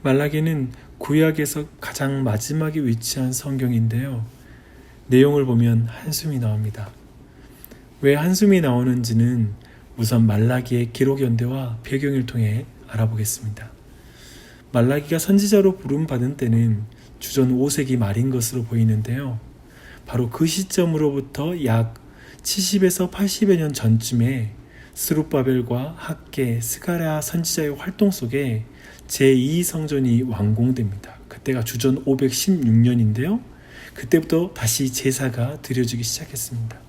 말라기는 구약에서 가장 마지막에 위치한 성경인데요. 내용을 보면 한숨이 나옵니다. 왜 한숨이 나오는지는 우선 말라기의 기록 연대와 배경을 통해 알아보겠습니다. 말라기가 선지자로 부름받은 때는 주전 5세기 말인 것으로 보이는데요. 바로 그 시점으로부터 약 70에서 80여 년 전쯤에 스룹바벨과 학개, 스가랴 선지자의 활동 속에 제2성전이 완공됩니다. 그때가 주전 516년인데요. 그때부터 다시 제사가 드려지기 시작했습니다.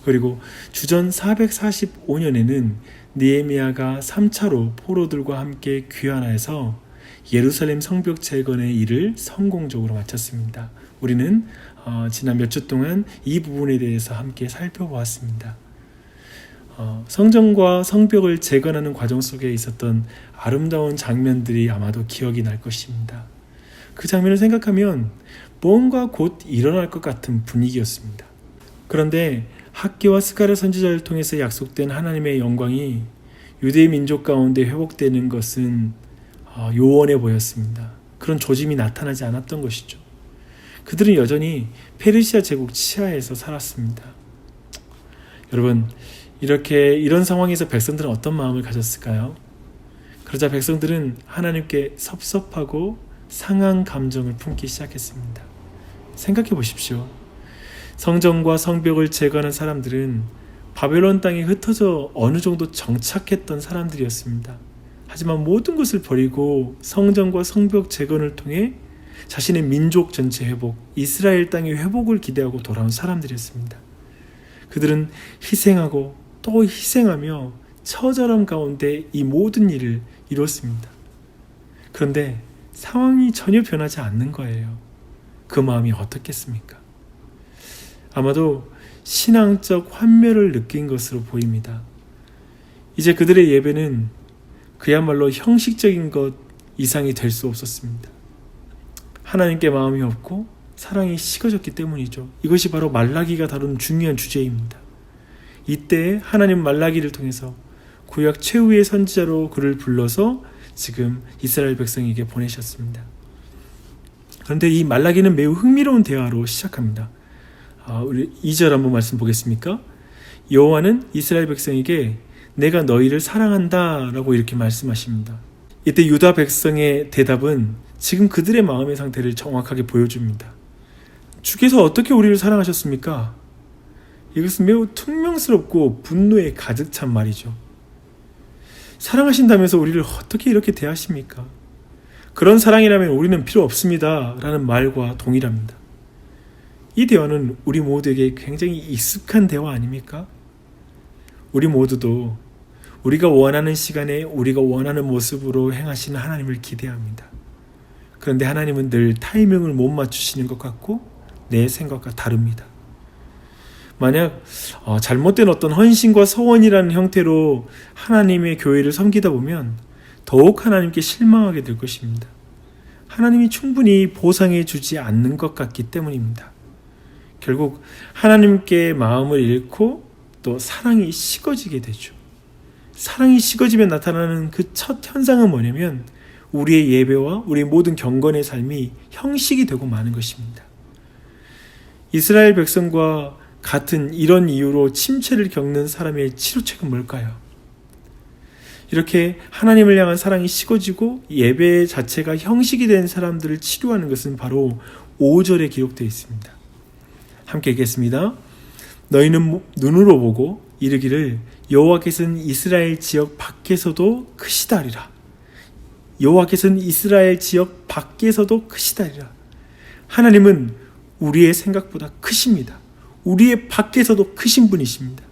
그리고 주전 445년에는 느헤미야가 3차로 포로들과 함께 귀환하여서 예루살렘 성벽 재건의 일을 성공적으로 마쳤습니다. 우리는 지난 몇 주 동안 이 부분에 대해서 함께 살펴보았습니다. 성전과 성벽을 재건하는 과정 속에 있었던 아름다운 장면들이 아마도 기억이 날 것입니다. 그 장면을 생각하면 뭔가 곧 일어날 것 같은 분위기였습니다. 그런데 학개와 스가랴 선지자를 통해서 약속된 하나님의 영광이 유대 민족 가운데 회복되는 것은 요원해 보였습니다. 그런 조짐이 나타나지 않았던 것이죠. 그들은 여전히 페르시아 제국 치하에서 살았습니다. 여러분, 이런 상황에서 백성들은 어떤 마음을 가졌을까요? 그러자 백성들은 하나님께 섭섭하고 상한 감정을 품기 시작했습니다. 생각해 보십시오. 성전과 성벽을 재건한 사람들은 바벨론 땅에 흩어져 어느 정도 정착했던 사람들이었습니다. 하지만 모든 것을 버리고 성전과 성벽 재건을 통해 자신의 민족 전체 회복, 이스라엘 땅의 회복을 기대하고 돌아온 사람들이었습니다. 그들은 희생하고 또 희생하며 처절함 가운데 이 모든 일을 이뤘습니다. 그런데 상황이 전혀 변하지 않는 거예요. 그 마음이 어떻겠습니까? 아마도 신앙적 환멸을 느낀 것으로 보입니다. 이제 그들의 예배는 그야말로 형식적인 것 이상이 될 수 없었습니다. 하나님께 마음이 없고 사랑이 식어졌기 때문이죠. 이것이 바로 말라기가 다룬 중요한 주제입니다. 이때 하나님 말라기를 통해서 구약 최후의 선지자로 그를 불러서 지금 이스라엘 백성에게 보내셨습니다. 그런데 이 말라기는 매우 흥미로운 대화로 시작합니다. 우리 2절 한번 말씀 보겠습니까? 여호와는 이스라엘 백성에게 내가 너희를 사랑한다 라고 이렇게 말씀하십니다. 이때 유다 백성의 대답은 지금 그들의 마음의 상태를 정확하게 보여줍니다. 주께서 어떻게 우리를 사랑하셨습니까? 이것은 매우 퉁명스럽고 분노에 가득 찬 말이죠. 사랑하신다면서 우리를 어떻게 이렇게 대하십니까? 그런 사랑이라면 우리는 필요 없습니다 라는 말과 동일합니다. 이 대화는 우리 모두에게 굉장히 익숙한 대화 아닙니까? 우리 모두도 우리가 원하는 시간에 우리가 원하는 모습으로 행하시는 하나님을 기대합니다. 그런데 하나님은 늘 타이밍을 못 맞추시는 것 같고 내 생각과 다릅니다. 만약 잘못된 어떤 헌신과 서원이라는 형태로 하나님의 교회를 섬기다 보면 더욱 하나님께 실망하게 될 것입니다. 하나님이 충분히 보상해 주지 않는 것 같기 때문입니다. 결국 하나님께 마음을 잃고 또 사랑이 식어지게 되죠. 사랑이 식어지면 나타나는 그 첫 현상은 뭐냐면 우리의 예배와 우리 모든 경건의 삶이 형식이 되고 마는 것입니다. 이스라엘 백성과 같은 이런 이유로 침체를 겪는 사람의 치료책은 뭘까요? 이렇게 하나님을 향한 사랑이 식어지고 예배 자체가 형식이 된 사람들을 치료하는 것은 바로 5절에 기록되어 있습니다. 함께 읽겠습니다. 너희는 눈으로 보고 이르기를 여호와께서는 이스라엘 지역 밖에서도 크시다리라. 여호와께서는 이스라엘 지역 밖에서도 크시다리라. 하나님은 우리의 생각보다 크십니다. 우리의 밖에서도 크신 분이십니다.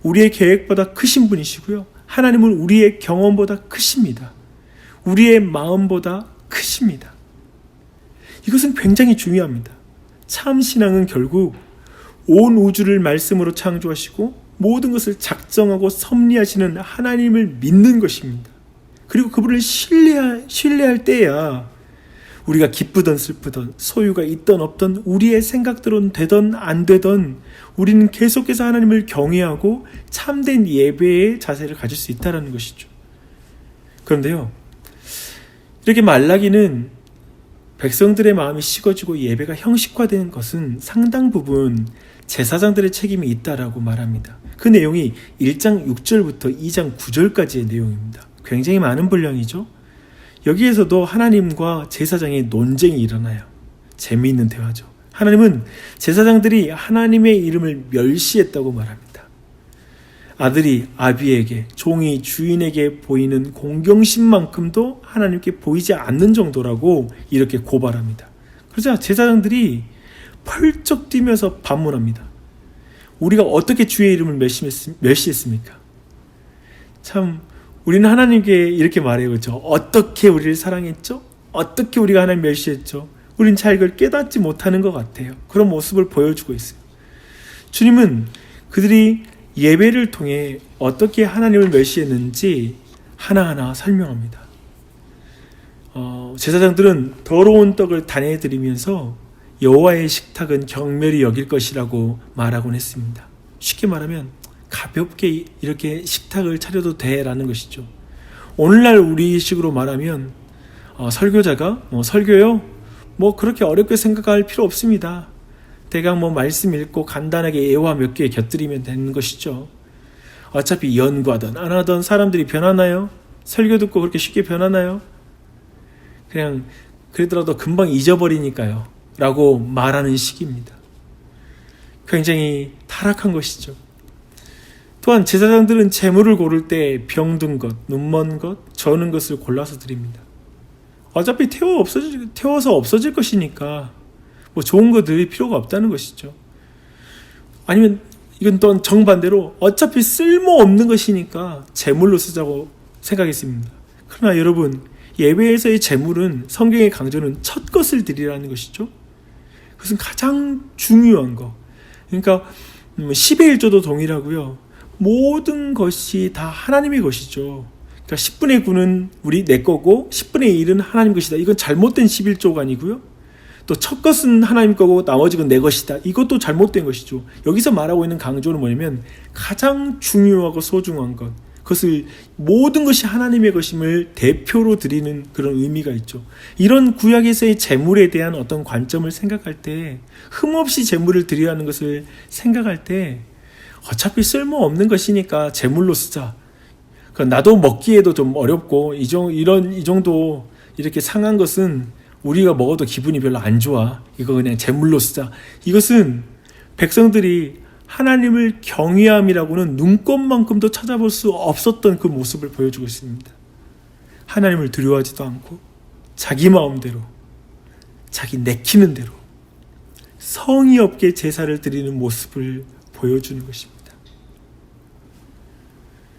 우리의 계획보다 크신 분이시고요. 하나님은 우리의 경험보다 크십니다. 우리의 마음보다 크십니다. 이것은 굉장히 중요합니다. 참 신앙은 결국 온 우주를 말씀으로 창조하시고 모든 것을 작정하고 섭리하시는 하나님을 믿는 것입니다. 그리고 그분을 신뢰할 때야 우리가 기쁘던 슬프던 소유가 있던 없던 우리의 생각대로는 되던 안 되던 우리는 계속해서 하나님을 경외하고 참된 예배의 자세를 가질 수 있다는 것이죠. 그런데요, 이렇게 말라기는 백성들의 마음이 식어지고 예배가 형식화된 것은 상당 부분 제사장들의 책임이 있다라고 말합니다. 그 내용이 1장 6절부터 2장 9절까지의 내용입니다. 굉장히 많은 분량이죠. 여기에서도 하나님과 제사장의 논쟁이 일어나요. 재미있는 대화죠. 하나님은 제사장들이 하나님의 이름을 멸시했다고 말합니다. 아들이 아비에게, 종이 주인에게 보이는 공경심만큼도 하나님께 보이지 않는 정도라고 이렇게 고발합니다. 그러자 제사장들이 펄쩍 뛰면서 반문합니다. 우리가 어떻게 주의 이름을 멸시했습니까? 참 우리는 하나님께 이렇게 말해요. 그렇죠? 어떻게 우리를 사랑했죠? 어떻게 우리가 하나님 멸시했죠? 우린 잘 이걸 깨닫지 못하는 것 같아요. 그런 모습을 보여주고 있어요. 주님은 그들이 예배를 통해 어떻게 하나님을 멸시했는지 하나하나 설명합니다. 제사장들은 더러운 떡을 단해드리면서 여호와의 식탁은 경멸히 여길 것이라고 말하곤 했습니다. 쉽게 말하면 가볍게 이렇게 식탁을 차려도 돼라는 것이죠. 오늘날 우리식으로 말하면 설교자가 설교요? 그렇게 어렵게 생각할 필요 없습니다. 대강 말씀 읽고 간단하게 예화 몇 개 곁들이면 되는 것이죠. 어차피 연구하던 안 하던 사람들이 변하나요? 설교 듣고 그렇게 쉽게 변하나요? 그냥 그러더라도 금방 잊어버리니까요 라고 말하는 식입니다. 굉장히 타락한 것이죠. 또한 제사장들은 제물을 고를 때 병든 것, 눈먼 것, 저는 것을 골라서 드립니다. 어차피 태워서 없어질 것이니까 좋은 거 드릴 필요가 없다는 것이죠. 아니면 이건 또 정반대로 어차피 쓸모없는 것이니까 제물로 쓰자고 생각했습니다. 그러나 여러분, 예배에서의 제물은 성경의 강조는 첫 것을 드리라는 것이죠. 그것은 가장 중요한 거. 그러니까 10의 1조도 동일하고요. 모든 것이 다 하나님의 것이죠. 그러니까 10분의 9는 내 거고 10분의 1은 하나님 것이다. 이건 잘못된 11조가 아니고요. 또 첫 것은 하나님 거고 나머지 건 내 것이다. 이것도 잘못된 것이죠. 여기서 말하고 있는 강조는 뭐냐면 가장 중요하고 소중한 것, 그것을 모든 것이 하나님의 것임을 대표로 드리는 그런 의미가 있죠. 이런 구약에서의 제물에 대한 어떤 관점을 생각할 때, 흠없이 제물을 드려야 하는 것을 생각할 때 어차피 쓸모없는 것이니까 제물로 쓰자. 그러니까 나도 먹기에도 좀 어렵고 이 정도 이렇게 상한 것은 우리가 먹어도 기분이 별로 안 좋아. 이거 그냥 제물로 쓰자. 이것은 백성들이 하나님을 경외함이라고는 눈꼽만큼도 찾아볼 수 없었던 그 모습을 보여주고 있습니다. 하나님을 두려워하지도 않고 자기 마음대로, 자기 내키는 대로 성의 없게 제사를 드리는 모습을 보여주는 것입니다.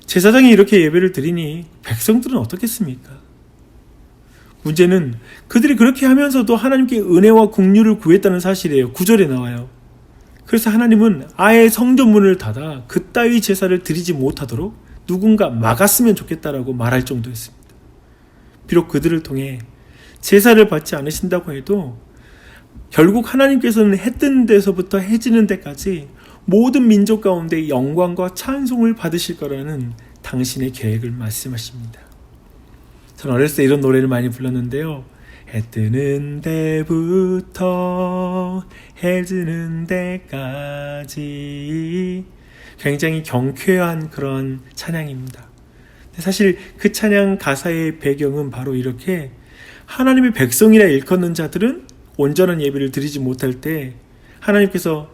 제사장이 이렇게 예배를 드리니 백성들은 어떻겠습니까? 문제는 그들이 그렇게 하면서도 하나님께 은혜와 긍휼을 구했다는 사실이에요. 9절에 나와요. 그래서 하나님은 아예 성전문을 닫아 그따위 제사를 드리지 못하도록 누군가 막았으면 좋겠다라고 말할 정도였습니다. 비록 그들을 통해 제사를 받지 않으신다고 해도 결국 하나님께서는 해 뜨는 데서부터 해 지는 데까지 모든 민족 가운데 영광과 찬송을 받으실 거라는 당신의 계획을 말씀하십니다. 저는 어렸을 때 이런 노래를 많이 불렀는데요. 해 뜨는 데부터 해 지는 데까지, 굉장히 경쾌한 그런 찬양입니다. 사실 그 찬양 가사의 배경은 바로 이렇게, 하나님의 백성이라 일컫는 자들은 온전한 예배를 드리지 못할 때 하나님께서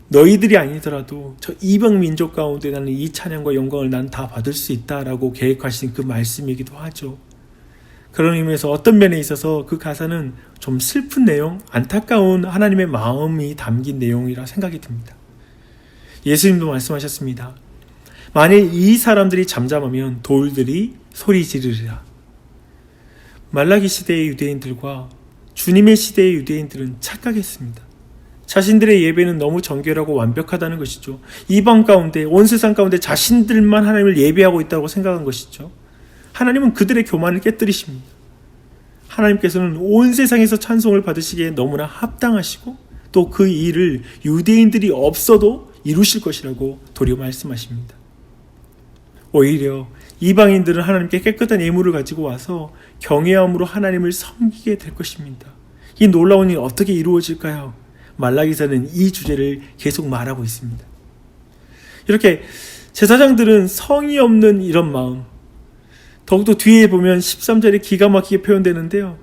너희들이 아니더라도 저 이방 민족 가운데 나는 이 찬양과 영광을 난 다 받을 수 있다라고 계획하신 그 말씀이기도 하죠. 그런 의미에서 어떤 면에 있어서 그 가사는 좀 슬픈 내용, 안타까운 하나님의 마음이 담긴 내용이라 생각이 듭니다. 예수님도 말씀하셨습니다. 만일 이 사람들이 잠잠하면 돌들이 소리 지르리라. 말라기 시대의 유대인들과 주님의 시대의 유대인들은 착각했습니다. 자신들의 예배는 너무 정결하고 완벽하다는 것이죠. 이방 가운데, 온 세상 가운데 자신들만 하나님을 예배하고 있다고 생각한 것이죠. 하나님은 그들의 교만을 깨뜨리십니다. 하나님께서는 온 세상에서 찬송을 받으시기에 너무나 합당하시고 또 그 일을 유대인들이 없어도 이루실 것이라고 도리어 말씀하십니다. 오히려 이방인들은 하나님께 깨끗한 예물을 가지고 와서 경외함으로 하나님을 섬기게 될 것입니다. 이 놀라운 일이 어떻게 이루어질까요? 말라기서는 이 주제를 계속 말하고 있습니다. 이렇게 제사장들은 성의 없는 이런 마음, 더욱더 뒤에 보면 13절에 기가 막히게 표현되는데요.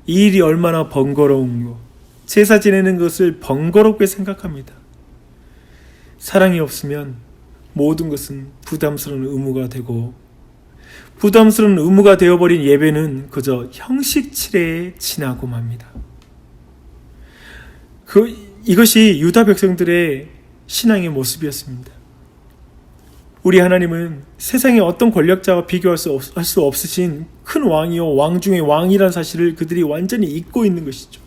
이 일이 얼마나 번거로운고, 제사 지내는 것을 번거롭게 생각합니다. 사랑이 없으면 모든 것은 부담스러운 의무가 되고, 부담스러운 의무가 되어버린 예배는 그저 형식치레에 지나고 맙니다. 이것이 유다 백성들의 신앙의 모습이었습니다. 우리 하나님은 세상의 어떤 권력자와 비교할 수 없으신 큰 왕이요, 왕 중의 왕이라는 사실을 그들이 완전히 잊고 있는 것이죠.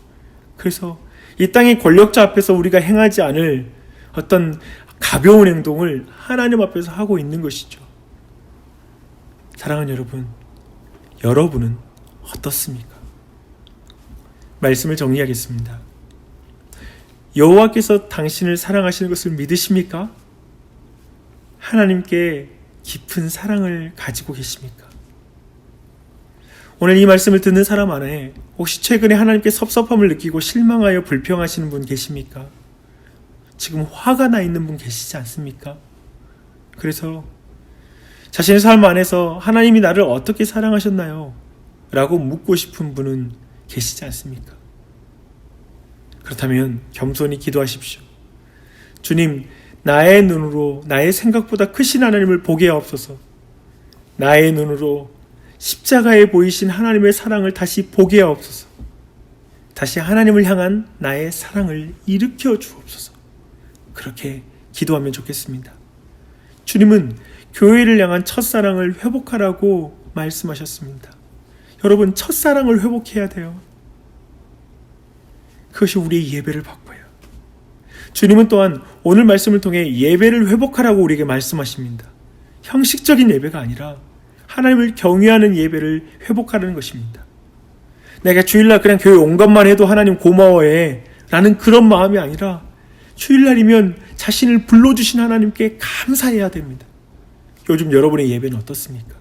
그래서 이 땅의 권력자 앞에서 우리가 행하지 않을 어떤 가벼운 행동을 하나님 앞에서 하고 있는 것이죠. 사랑하는 여러분, 여러분은 어떻습니까? 말씀을 정리하겠습니다. 여호와께서 당신을 사랑하시는 것을 믿으십니까? 하나님께 깊은 사랑을 가지고 계십니까? 오늘 이 말씀을 듣는 사람 안에 혹시 최근에 하나님께 섭섭함을 느끼고 실망하여 불평하시는 분 계십니까? 지금 화가 나 있는 분 계시지 않습니까? 그래서 자신의 삶 안에서 하나님이 나를 어떻게 사랑하셨나요? 라고 묻고 싶은 분은 계시지 않습니까? 그렇다면 겸손히 기도하십시오. 주님, 나의 눈으로 나의 생각보다 크신 하나님을 보게 하옵소서. 나의 눈으로 십자가에 보이신 하나님의 사랑을 다시 보게 하옵소서. 다시 하나님을 향한 나의 사랑을 일으켜 주옵소서. 그렇게 기도하면 좋겠습니다. 주님은 교회를 향한 첫사랑을 회복하라고 말씀하셨습니다. 여러분, 첫사랑을 회복해야 돼요. 그것이 우리의 예배를 바꿔요. 주님은 또한 오늘 말씀을 통해 예배를 회복하라고 우리에게 말씀하십니다. 형식적인 예배가 아니라 하나님을 경외하는 예배를 회복하라는 것입니다. 내가 주일날 그냥 교회 온 것만 해도 하나님 고마워해 라는 그런 마음이 아니라 주일날이면 자신을 불러주신 하나님께 감사해야 됩니다. 요즘 여러분의 예배는 어떻습니까?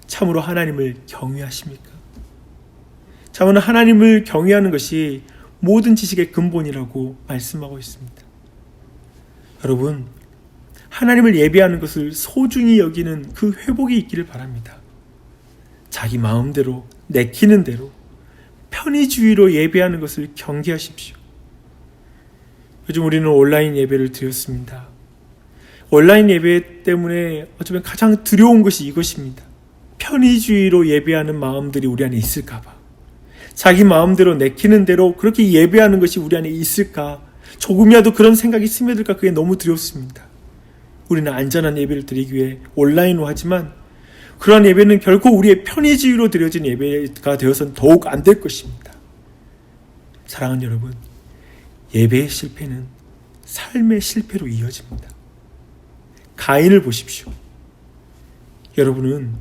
참으로 하나님을 경외하십니까? 참으로 하나님을 경외하는 것이 모든 지식의 근본이라고 말씀하고 있습니다. 여러분, 하나님을 예배하는 것을 소중히 여기는 그 회복이 있기를 바랍니다. 자기 마음대로, 내키는 대로, 편의주의로 예배하는 것을 경계하십시오. 요즘 우리는 온라인 예배를 드렸습니다. 온라인 예배 때문에 어쩌면 가장 두려운 것이 이것입니다. 편의주의로 예배하는 마음들이 우리 안에 있을까봐. 자기 마음대로 내키는 대로 그렇게 예배하는 것이 우리 안에 있을까? 조금이라도 그런 생각이 스며들까? 그게 너무 두렵습니다. 우리는 안전한 예배를 드리기 위해 온라인으로 하지만 그러한 예배는 결코 우리의 편의주의로 드려진 예배가 되어서는 더욱 안 될 것입니다. 사랑하는 여러분, 예배의 실패는 삶의 실패로 이어집니다. 가인을 보십시오. 여러분은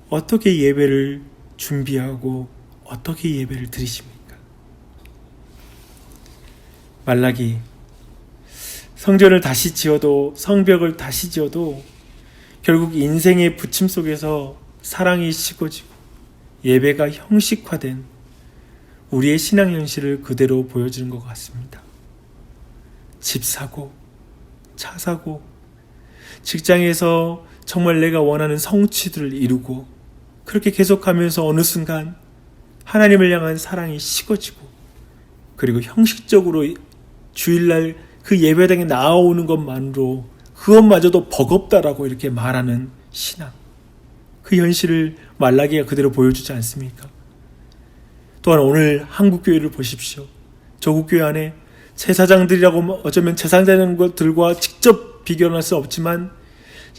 어떻게 예배를 준비하고 어떻게 예배를 드리십니까? 말라기, 성전을 다시 지어도, 성벽을 다시 지어도 결국 인생의 부침 속에서 사랑이 식어지고 예배가 형식화된 우리의 신앙 현실을 그대로 보여주는 것 같습니다. 집 사고, 차 사고, 직장에서 정말 내가 원하는 성취들을 이루고, 그렇게 계속하면서 어느 순간 하나님을 향한 사랑이 식어지고, 그리고 형식적으로 주일날 그 예배당에 나아오는 것만으로 그것마저도 버겁다라고 이렇게 말하는 신앙, 그 현실을 말라기가 그대로 보여주지 않습니까? 또한 오늘 한국교회를 보십시오. 조국교회 안에 제사장들이라고 어쩌면 제사장들과 직접 비교할 수 없지만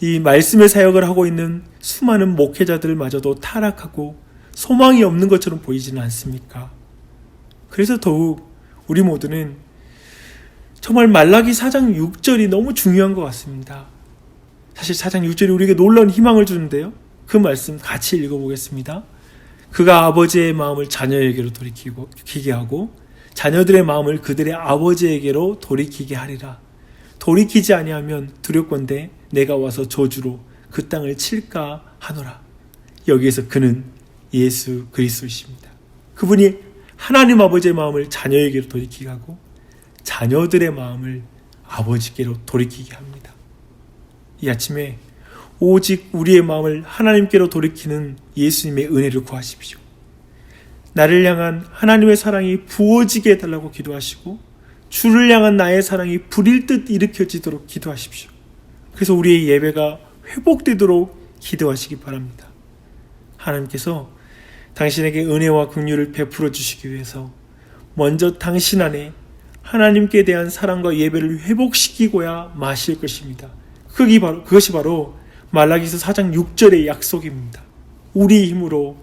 이 말씀의 사역을 하고 있는 수많은 목회자들마저도 타락하고 소망이 없는 것처럼 보이지는 않습니까? 그래서 더욱 우리 모두는 정말 말라기 4장 6절이 너무 중요한 것 같습니다. 사실 4장 6절이 우리에게 놀라운 희망을 주는데요. 그 말씀 같이 읽어보겠습니다. 그가 아버지의 마음을 자녀에게로 돌이키게 하고 자녀들의 마음을 그들의 아버지에게로 돌이키게 하리라. 돌이키지 아니하면 두렵건대 내가 와서 저주로 그 땅을 칠까 하노라. 여기에서 그는 예수 그리스도이십니다. 그분이 하나님 아버지의 마음을 자녀에게로 돌이키게 하고 자녀들의 마음을 아버지께로 돌이키게 합니다. 이 아침에 오직 우리의 마음을 하나님께로 돌이키는 예수님의 은혜를 구하십시오. 나를 향한 하나님의 사랑이 부어지게 해달라고 기도하시고 주를 향한 나의 사랑이 불일 듯 일으켜지도록 기도하십시오. 그래서 우리의 예배가 회복되도록 기도하시기 바랍니다. 하나님께서 당신에게 은혜와 긍휼을 베풀어 주시기 위해서 먼저 당신 안에 하나님께 대한 사랑과 예배를 회복시키고야 마실 것입니다. 그것이 바로 말라기서 4장 6절의 약속입니다. 우리의 힘으로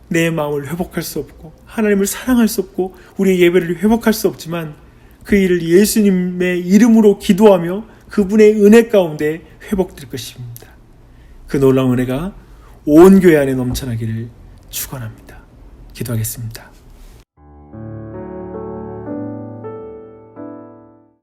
내 마음을 회복할 수 없고 하나님을 사랑할 수 없고 우리의 예배를 회복할 수 없지만 그 일을 예수님의 이름으로 기도하며 그분의 은혜 가운데 회복될 것입니다. 그 놀라운 은혜가 온 교회 안에 넘쳐나기를 축원합니다. 기도하겠습니다.